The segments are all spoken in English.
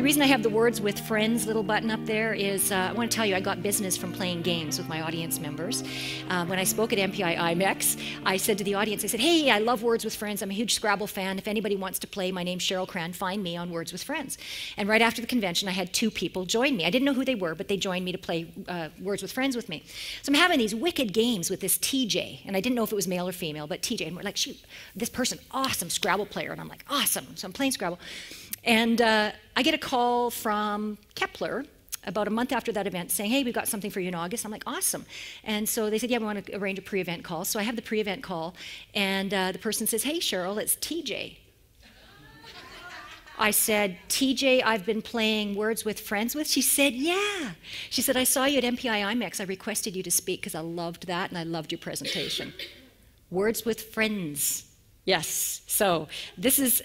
reason I have the Words with Friends little button up there is I want to tell you I got business from playing games with my audience members. When I spoke at MPI IMEX, I said to the audience, I said, hey, I love Words with Friends. I'm a huge Scrabble fan. If anybody wants to play, my name's Cheryl Cran. Find me on Words with Friends. And right after the convention, I had 2 people join me. I didn't know who they were, but they joined me to play Words with Friends with me. So I'm having these wicked games with this TJ, and I didn't know if it was male or female, but TJ, and we're like, shoot, this person, awesome Scrabble player, and I'm like, awesome. So I'm playing Scrabble. And I get a call from Kepler about a month after that event saying, hey, we've got something for you in August. I'm like, awesome. And so they said, yeah, we want to arrange a pre-event call. So I have the pre-event call, and the person says, hey, Cheryl, it's TJ. I said, TJ, I've been playing Words with Friends with? She said, yeah. She said, I saw you at MPI IMEX. I requested you to speak because I loved that and I loved your presentation. Words with Friends. Yes, so this is,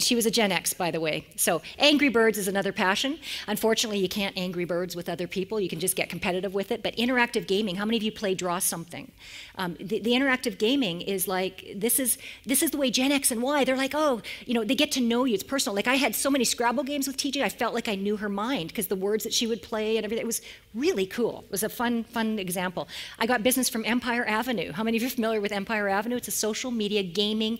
she was a Gen X, by the way. So Angry Birds is another passion. Unfortunately, you can't Angry Birds with other people. You can just get competitive with it. But interactive gaming, how many of you play Draw Something? The interactive gaming is like, this is the way Gen X and Y, they're like, oh, you know, they get to know you. It's personal. Like I had so many Scrabble games with TJ, I felt like I knew her mind because the words that she would play and everything, it was really cool. It was a fun example. I got business from Empire Avenue. How many of you are familiar with Empire Avenue? It's a social media gaming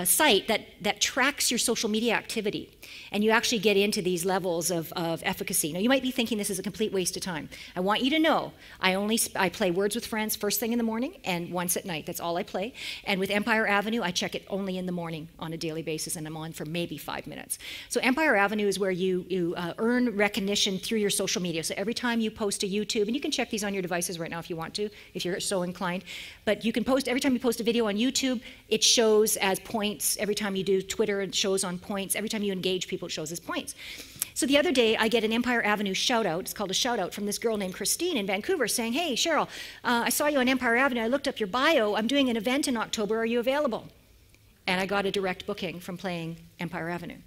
site that tracks your social media activity. And you actually get into these levels of efficacy. Now, you might be thinking this is a complete waste of time. I want you to know I play Words with Friends first thing in the morning and once at night. That's all I play. And with Empire Avenue, I check it only in the morning on a daily basis, and I'm on for maybe 5 minutes. So Empire Avenue is where you earn recognition through your social media. So every time you post to YouTube, and you can check these on your devices right now if you want to, if you're so inclined, but you can post, every time you post a video on YouTube, it shows as points. Every time you do Twitter, it shows on points. Every time you engage people, it shows as points. So the other day, I get an Empire Avenue shout out. It's called a shout out from this girl named Christine in Vancouver saying, hey, Cheryl, I saw you on Empire Avenue. I looked up your bio. I'm doing an event in October. Are you available? And I got a direct booking from playing Empire Avenue.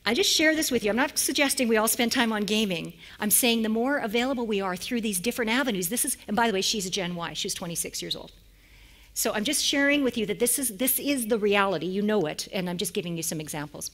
I just share this with you. I'm not suggesting we all spend time on gaming. I'm saying the more available we are through these different avenues. And by the way, she's a Gen Y. She's 26 years old. So I'm just sharing with you that this is the reality. You know it, and I'm just giving you some examples.